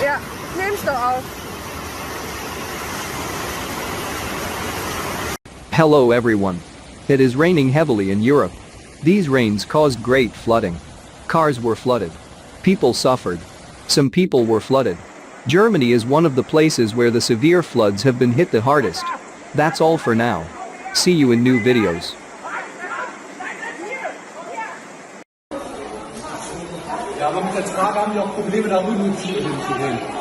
Ja, nimm's doch auf. Hello everyone. It is raining heavily in Europe. These rains caused great flooding. Cars were flooded. People suffered. Some people were flooded. Germany is one of the places where the severe floods have been hit the hardest. That's all for now. See you in new videos. Ja, aber mit der Trage haben die auch Probleme, da rüber zu gehen.